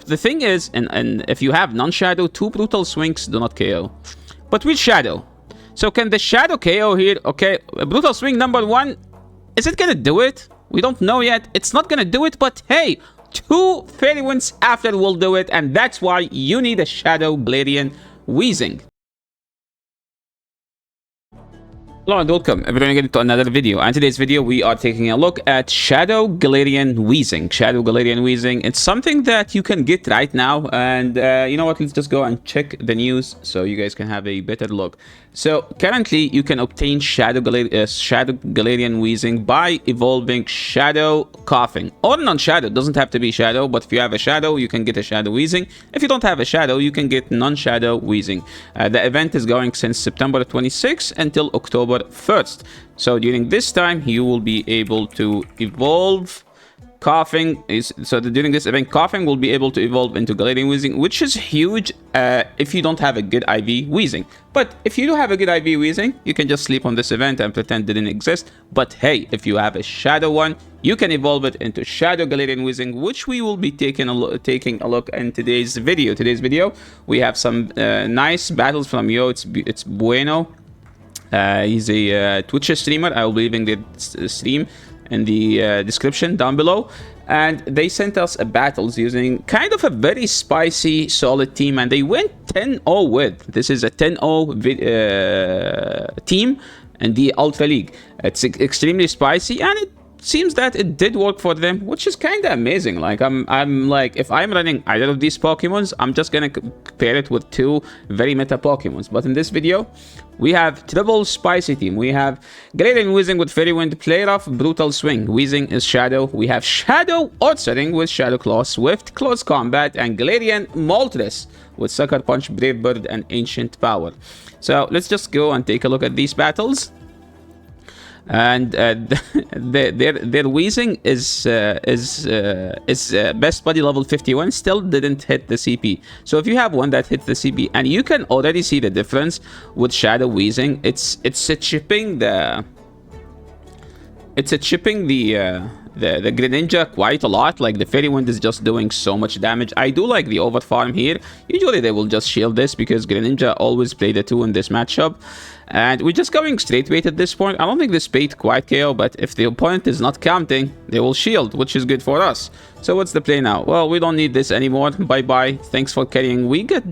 The thing is, and if you have non-shadow, 2 brutal swings do not KO. But with shadow. So can the shadow KO here? Okay, brutal swing number 1. Is it gonna do it? We don't know yet. It's not gonna do it, but hey, 2 fairy winds after will do it, and that's why you need a shadow Galarian Weezing. Hello and welcome everyone again to another video. And today's video we are taking a look at Shadow Galarian Weezing. Shadow Galarian Weezing. It's something that you can get right now, and you know what? Let's just go and check the news so you guys can have a better look. So currently you can obtain Shadow Galarian Weezing by evolving Shadow Coughing or non-Shadow. Doesn't have to be Shadow, but if you have a Shadow, you can get a Shadow Weezing. If you don't have a Shadow, you can get non-Shadow Weezing. The event is going since September 26th until October 1st. So during this time, you will be able to evolve Coughing. During this event, Coughing will be able to evolve into Galarian Weezing, which is huge if you don't have a good IV Weezing. But if you do have a good IV Weezing, you can just sleep on this event and pretend it didn't exist. But hey, if you have a Shadow one, you can evolve it into Shadow Galarian Weezing, which we will be taking a look in today's video. Today's video, we have some nice battles from ayoitzbueno. He's a Twitch streamer. I will be leaving the stream in the description down below, and they sent us a battles using kind of a very spicy solid team, and they went 10-0 with. This is a 10-0 team in the Ultra League. It's extremely spicy, and it seems that it did work for them, which is kind of amazing. Like I'm like, if I'm running either of these Pokemons, I'm just gonna pair it with 2 very meta Pokemons. But in this video, we have triple spicy team. We have Galarian Weezing with Fairy Wind, Play Rough, Brutal Swing. Weezing is Shadow. We have Shadow Earth-Setting with Shadow Claw, Swift, Close Combat, and Galarian Moltres with Sucker Punch, Brave Bird, and Ancient Power. So let's just go and take a look at these battles. And their Weezing is best buddy level 51, still didn't hit the CP. So if you have one that hits the CP, and you can already see the difference with Shadow Weezing, it's chipping the Greninja quite a lot. Like the Fairy Wind is just doing so much damage. I do like the overfarm here. Usually they will just shield this because Greninja always play the 2 in this matchup. And we're just going straight bait at this point. I don't think this bait quite KO, but if the opponent is not counting, they will shield, which is good for us. So what's the play now? Well, we don't need this anymore. Bye-bye. Thanks for carrying. We get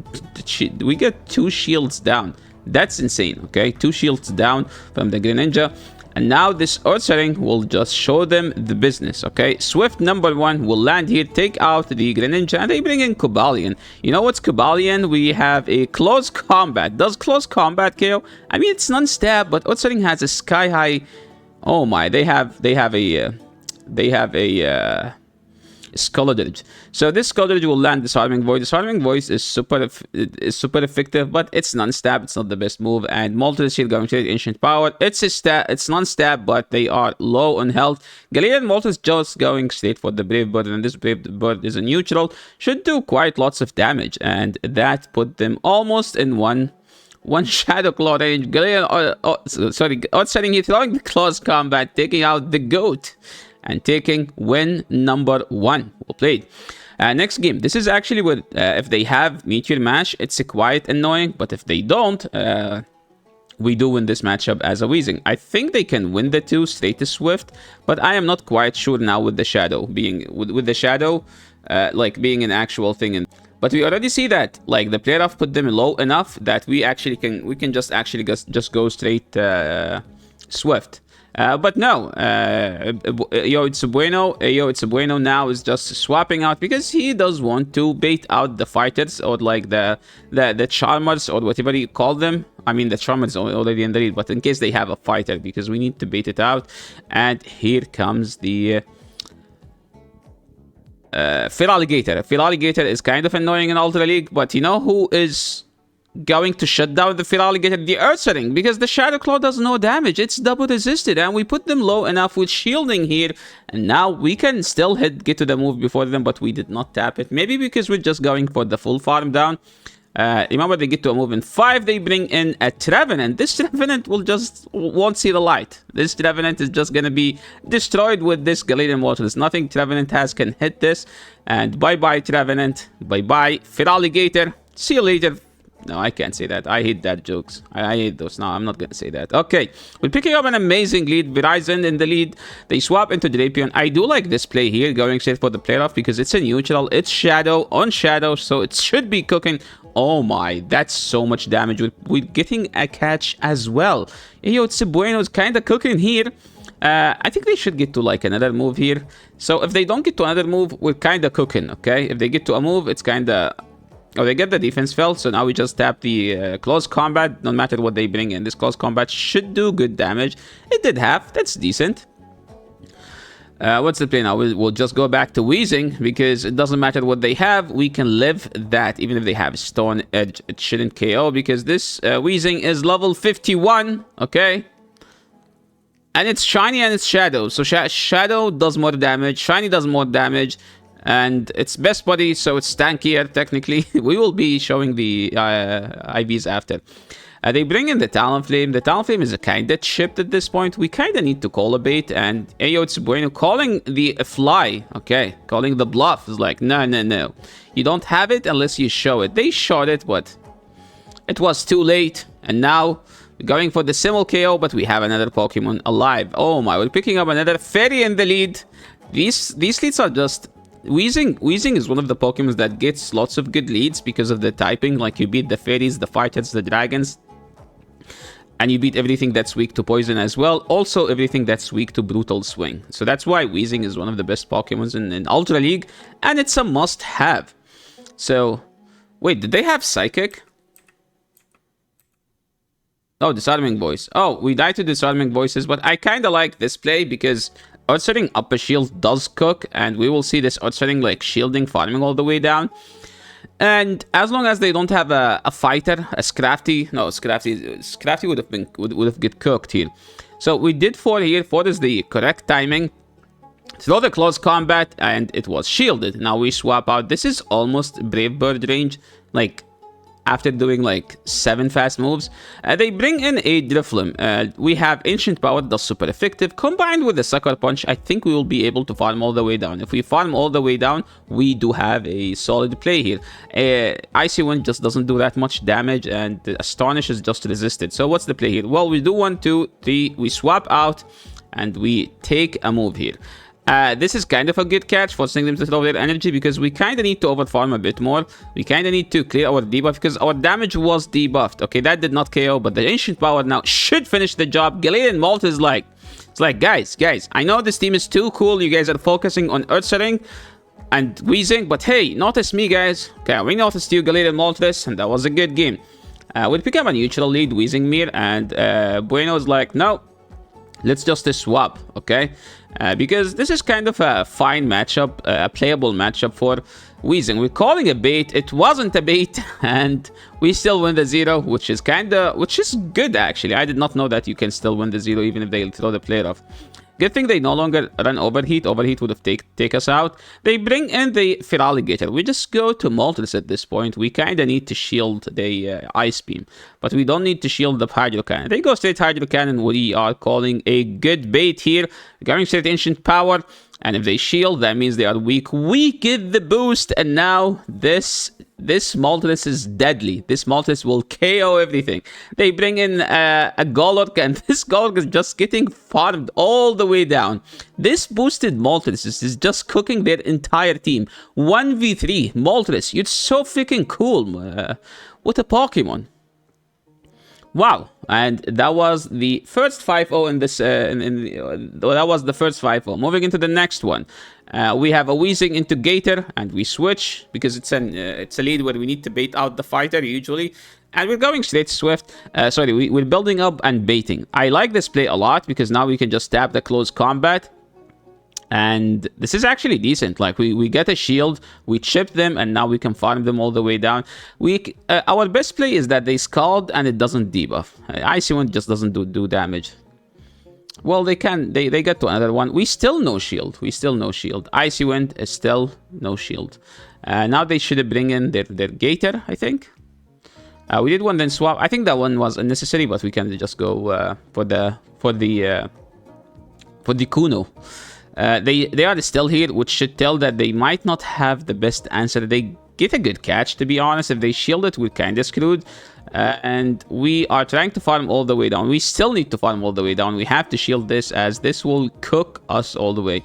2 shields down. That's insane, okay? 2 shields down from the Greninja. And now this Earth-Setting will just show them the business, okay? Swift number 1 will land here, take out the Greninja, and they bring in Cobalion. You know what's Cobalion? We have a Close Combat. Does Close Combat KO? I mean, it's non-stab, but Earth-Setting has a sky-high... Oh my, they have a Scalded. So this Scalded will land Disarming Voice. Disarming Voice is super effective, but it's non-stab. It's not the best move. And Moltres here going to Ancient Power. It's non-stab, but they are low on health. Galarian Moltres just going straight for the Brave Bird, and this Brave Bird is a neutral. Should do quite lots of damage, and that put them almost in one Shadow Claw range. Galarian, Earth-Setting here, throwing the Close Combat, taking out the GOAT. And taking win number 1. Well played. Next game. This is actually where if they have Meteor Mash, it's quite annoying. But if they don't, we do win this matchup as a Weezing. I think they can win the 2 straight to Swift, but I am not quite sure now with the Shadow being with the Shadow like being an actual thing. But we already see that like the player off put them low enough that we can just go straight Swift. But no, ayoitzbueno now is just swapping out because he does want to bait out the fighters or like the charmers or whatever you call them. I mean, the charmers are already in the lead, but in case they have a fighter, because we need to bait it out. And here comes the Feraligatr. Feraligatr is kind of annoying in Ultra League, but you know who is going to shut down the Feraligatr? The Earth-Setting, because the Shadow Claw does no damage. It's double resisted, and we put them low enough with shielding here, and now we can still get to the move before them, but we did not tap it. Maybe because we're just going for the full farm down. Remember, they get to a move in 5. They bring in a Trevenant. This Trevenant won't see the light. This Trevenant is just gonna be destroyed with this Galarian Moltres. Nothing Trevenant has can hit this. And bye-bye Trevenant. Bye-bye Feraligator. See you later. No, I can't say that. I hate that jokes. I hate those. No, I'm not going to say that. Okay. We're picking up an amazing lead. Verizon in the lead. They swap into Drapion. I do like this play here, going straight for the playoff because it's a neutral. It's Shadow on Shadow, so it should be cooking. Oh my, that's so much damage. We're getting a catch as well. Ayoitzbueno is kind of cooking here. I think they should get to like another move here. So if they don't get to another move, we're kind of cooking, okay? If they get to a move, it's kind of... Oh, they get the defense fell, so now we just tap the close combat, no matter what they bring in. This close combat should do good damage. It did half, that's decent. What's the play now? We'll just go back to Weezing, because it doesn't matter what they have, we can live that. Even if they have Stone Edge, it shouldn't KO, because this Weezing is level 51, okay? And it's Shiny and it's Shadow, so Shadow does more damage, Shiny does more damage. And it's best buddy, so it's tankier, technically. We will be showing the IVs after. They bring in the Talonflame. The Talonflame is a kind of chipped at this point. We kind of need to call a bait. And ayoitzbueno calling the fly. Okay, calling the bluff is like, no, no, no. You don't have it unless you show it. They showed it, but it was too late. And now we're going for the Simul KO, but we have another Pokemon alive. Oh my, we're picking up another Fairy in the lead. These leads are just... Weezing is one of the Pokemons that gets lots of good leads because of the typing. Like, you beat the fairies, the fighters, the dragons. And you beat everything that's weak to poison as well. Also, everything that's weak to brutal swing. So that's why Weezing is one of the best Pokemons in Ultra League. And it's a must-have. So, wait, did they have Psychic? Oh, Disarming Voice. Oh, we died to Disarming Voices, but I kind of like this play because... Earth-Setting up a shield does cook, and we will see this Earth-Setting like shielding, farming all the way down. And as long as they don't have a fighter, a Scrafty, no, Scrafty would have get cooked here. So we did 4 here. 4 is the correct timing. Throw the close combat, and it was shielded. Now we swap out. This is almost Brave Bird range, like after doing like 7 fast moves. They bring in a Drifloon. We have Ancient Power, that's super effective. Combined with the Sucker Punch, I think we will be able to farm all the way down. If we farm all the way down, we do have a solid play here. Icy Wind just doesn't do that much damage, and Astonish is just resisted. So what's the play here? Well, we do 1, 2, 3. We swap out, and we take a move here. This is kind of a good catch, forcing them to throw their energy, because we kind of need to overfarm a bit more. We kind of need to clear our debuff, because our damage was debuffed. Okay, that did not KO, but the Ancient Power now should finish the job. Galarian Moltres is like... It's like, guys, I know this team is too cool. You guys are focusing on Earth-Setting and Weezing, but hey, notice me, guys. Okay, we noticed you, Galarian Moltres, and that was a good game. We'll pick up a neutral lead, Weezing Mir, and Bueno is like, no, let's just swap, okay? Because this is kind of a fine matchup, a playable matchup for Weezing. We're calling a bait. It wasn't a bait, and we still win the 0, which is good actually. I did not know that you can still win the 0 even if they throw the player off. Good thing they no longer run Overheat. Overheat would have take us out. They bring in the Feraligator. We just go to Moltres at this point. We kind of need to shield the Ice Beam, but we don't need to shield the Hydro Cannon. They go straight Hydro Cannon. We are calling a good bait here. Going straight Ancient Power. And if they shield, that means they are weak. We get the boost, and now this Moltres is deadly. This Moltres will KO everything. They bring in a Golurk, and this Golurk is just getting farmed all the way down. This boosted Moltres is just cooking their entire team. 1v3 Moltres, you're so freaking cool. What a Pokemon. Wow, and that was the first 5-0 in this, that was the first 5-0. Moving into the next one, we have a Weezing into Gator, and we switch, because it's a lead where we need to bait out the fighter, usually. And we're going straight Swift, we're building up and baiting. I like this play a lot, because now we can just tap the close combat. And this is actually decent. Like, we get a shield, we chip them, and now we can farm them all the way down. Our best play is that they Scald and it doesn't debuff. Icy Wind just doesn't do damage. Well, they get to another one. We still no shield. Icy Wind is still no shield. Now they should bring in their Gator, I think. We did one then swap. I think that one was unnecessary, but we can just go for the Kuno. They are still here, which should tell that they might not have the best answer. They get a good catch, to be honest. If they shield it, we're kind of screwed. And we are trying to farm all the way down. We still need to farm all the way down. We have to shield this, as this will cook us all the way.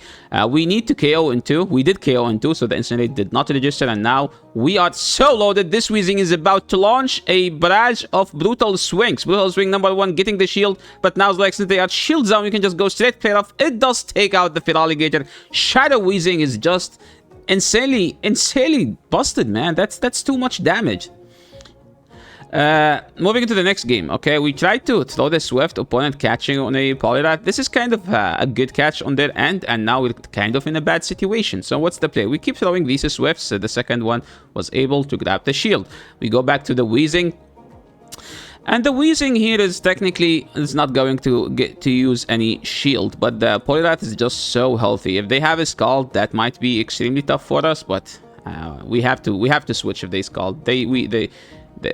We need to KO in 2. We did KO in 2, so the incinerate did not register. And now we are so loaded. This Weezing is about to launch a barrage of brutal swings. Brutal swing number 1, getting the shield. But now, like, since they are shield down, we can just go straight play off. It does take out the Feraligatr. Shadow Weezing is just insanely busted, man. That's too much damage. Moving into the next game, okay, we tried to throw the Swift, opponent catching on a Poliwrath. This is kind of a good catch on their end, and now we're kind of in a bad situation. So what's the play? We keep throwing these Swifts. So the second one was able to grab the shield. We go back to the Weezing, and the Weezing here is technically not going to get to use any shield, but the Poliwrath is just so healthy. If they have a Scald, that might be extremely tough for us, but we have to switch if they Scald.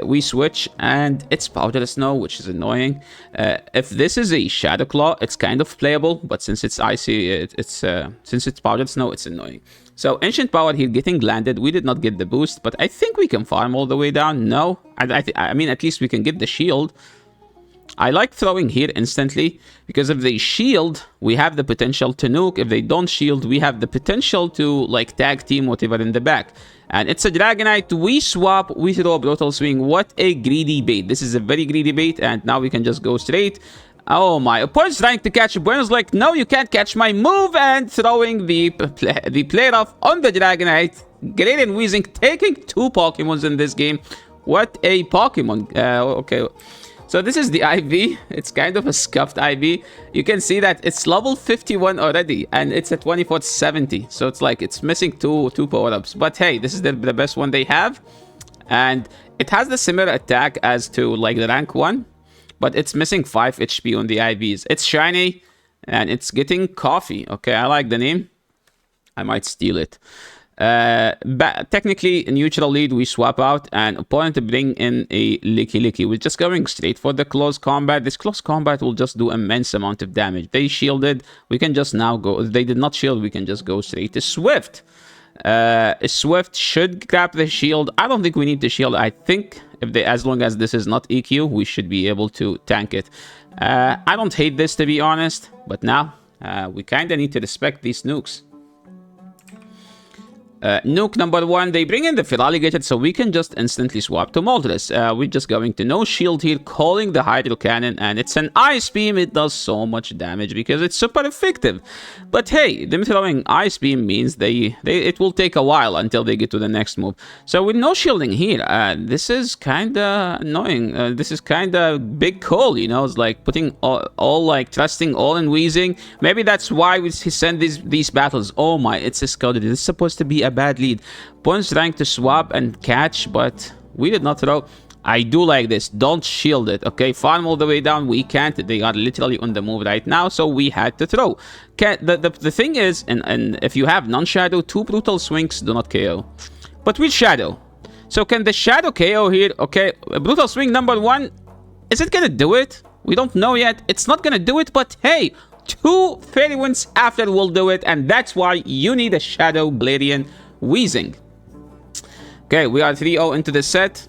We switch, and it's Powder Snow, which is annoying. If this is a Shadow Claw, it's kind of playable, but since it's icy, since it's Powder Snow, it's annoying. So Ancient Power here getting landed. We did not get the boost, but I think we can farm all the way down. No, I mean, at least we can get the shield. I like throwing here instantly, because if they shield, we have the potential to nuke. If they don't shield, we have the potential to, like, tag team whatever in the back. And it's a Dragonite. We swap, we throw a Brutal Swing. What a greedy bait. This is a very greedy bait, and now we can just go straight. Oh my, opponent's trying to catch Bueno's like, no, you can't catch my move, and throwing the play off on the Dragonite. Galarian Weezing taking 2 Pokemons in this game. What a Pokemon. Okay. So this is the IV. It's kind of a scuffed IV. You can see that it's level 51 already, and it's at 2470. So it's like it's missing two power-ups. But hey, this is the best one they have. And it has the similar attack as to, like, the rank 1. But it's missing 5 HP on the IVs. It's shiny, and it's getting coffee. Okay, I like the name. I might steal it. But technically, neutral lead, we swap out, and opponent to bring in a Licky. We're just going straight for the close combat. This close combat will just do immense amount of damage. They shielded. We can just now go. If they did not shield, we can just go straight to Swift. Swift should grab the shield. I don't think we need the shield. I think as long as this is not EQ, we should be able to tank it. I don't hate this, to be honest, but now we kind of need to respect these nukes. Nuke number 1, they bring in the Feraligatr, so we can just instantly swap to Moltres. We're just going to no shield here, calling the Hydro Cannon, and it's an Ice Beam. It does so much damage because it's super effective. But hey, them throwing Ice Beam means it will take a while until they get to the next move. So with no shielding here, this is kind of annoying. This is kind of big call, you know. It's like putting all like trusting all in Weezing. Maybe that's why we send these battles. Oh my, it's a Scouted. This is supposed to be a bad lead. Opponent's trying to swap and catch, but we did not throw. I do like this. Don't shield it, okay? Farm all the way down. We can't. They are literally on the move right now, so we had to throw. The thing is, and if you have non-shadow, 2 brutal swings do not KO. But with shadow. So can the shadow KO here? Okay, brutal swing number 1. Is it gonna do it? We don't know yet. It's not gonna do it, but hey, 2 Fairy Winds after will do it, and that's why you need a Shadow Galarian Weezing. Okay, we are 3-0 into the set.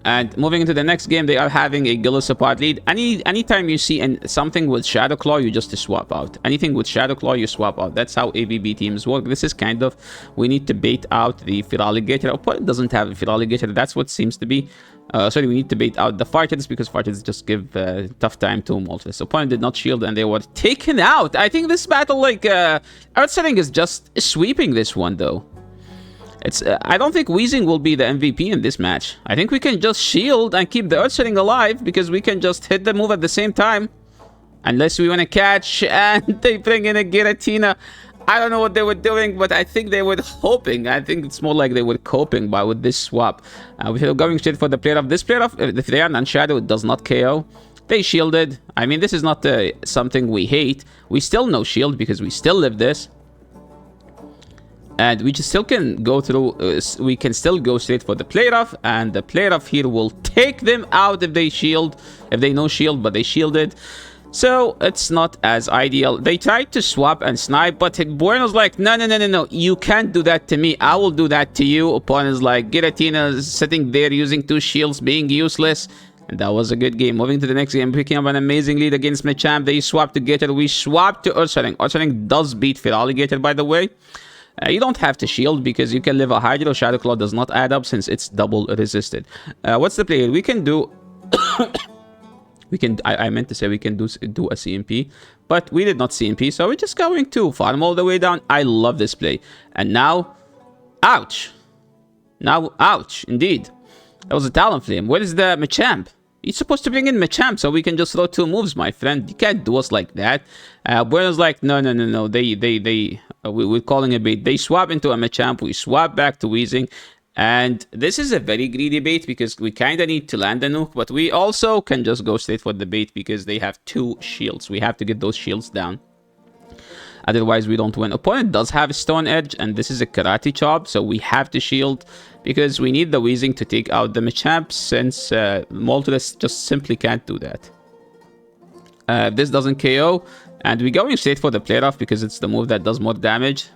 And moving into the next game, they are having a Gillespart lead. Anytime you see something with Shadow Claw, you just swap out. Anything with Shadow Claw, you swap out. That's how ABB teams work. This is kind of, we need to bait out the Feraligatr. Opponent doesn't have a Feraligatr. That's what seems to be. Sorry, we need to bait out the Farteds because Farteds just give tough time to Moltres. Opponent did not shield and they were taken out. I think this battle, like, Earthsetting is just sweeping this one, though. It's I don't think Weezing will be the MVP in this match. I think we can just shield and keep the Earthsetting alive because we can just hit the move at the same time. Unless we want to catch and they bring in a Giratina. I don't know what they were doing, but I think they were hoping. I think it's more like they were coping with this swap. We're going straight for the player off. This player off, if they are non-shadow, it does not KO. They shielded. I mean, this is not something we hate. We still no shield because we still live this. And we just still can go through, we can still go straight for the play rough, and the play rough here will take them out if they shield, if they no shield, but they shielded. So it's not as ideal. They tried to swap and snipe, but Bueno's like, no, you can't do that to me. I will do that to you. Opponent's like, Giratina is sitting there using 2 shields, being useless. And that was a good game. Moving to the next game, picking up an amazing lead against Machamp. They swapped to Gator. We swapped to Ursaring. Ursaring does beat Feraligatr, by the way. You don't have to shield because you can live a Hydro. Shadow Claw does not add up since it's double resisted. What's the play? We can do... I meant to say we can do a CMP, but we did not CMP, so we're just going to farm all the way down. I love this play. And now... Ouch! Now, ouch, indeed. That was a Talonflame. Where is the Machamp? You're supposed to bring in Machamp so we can just throw 2 moves, my friend. You can't do us like that. Bueno's like, no. We're calling a bait. They swap into a Machamp. We swap back to Weezing. And this is a very greedy bait because we kind of need to land a nuke. But we also can just go straight for the bait because they have 2 shields. We have to get those shields down. Otherwise, we don't win. Opponent does have a Stone Edge, and this is a Karate Chop, so we have to shield because we need the Weezing to take out the Machamp since Moltres just simply can't do that. This doesn't KO, and we're going straight for the play rough because it's the move that does more damage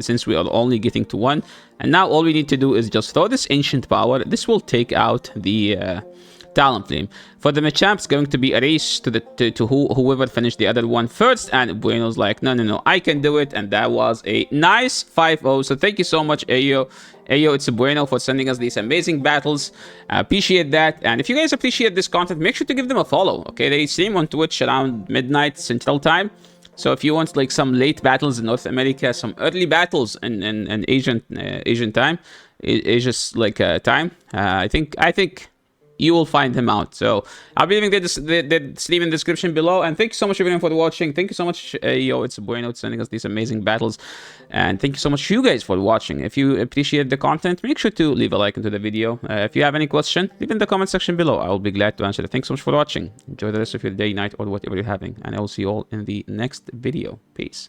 since we are only getting to 1. And now all we need to do is just throw this Ancient Power. This will take out the... Talonflame. For the Machamp, it's going to be a race to whoever finished the other one first, and Bueno's like, no, I can do it, and that was a nice 5-0. So thank you so much, ayoitzbueno, for sending us these amazing battles. I appreciate that, and if you guys appreciate this content, make sure to give them a follow, okay? They stream on Twitch around midnight Central Time. So if you want like some late battles in North America, some early battles in Asian time, Asia's like time, I think you will find him out. So I'll be leaving the stream in the description below. And thank you so much everyone for watching. Thank you so much, ayoitzbueno, sending us these amazing battles. And thank you so much you guys for watching. If you appreciate the content, make sure to leave a like into the video. If you have any question, leave in the comment section below. I will be glad to answer it. Thanks so much for watching. Enjoy the rest of your day, night, or whatever you're having. And I will see you all in the next video. Peace.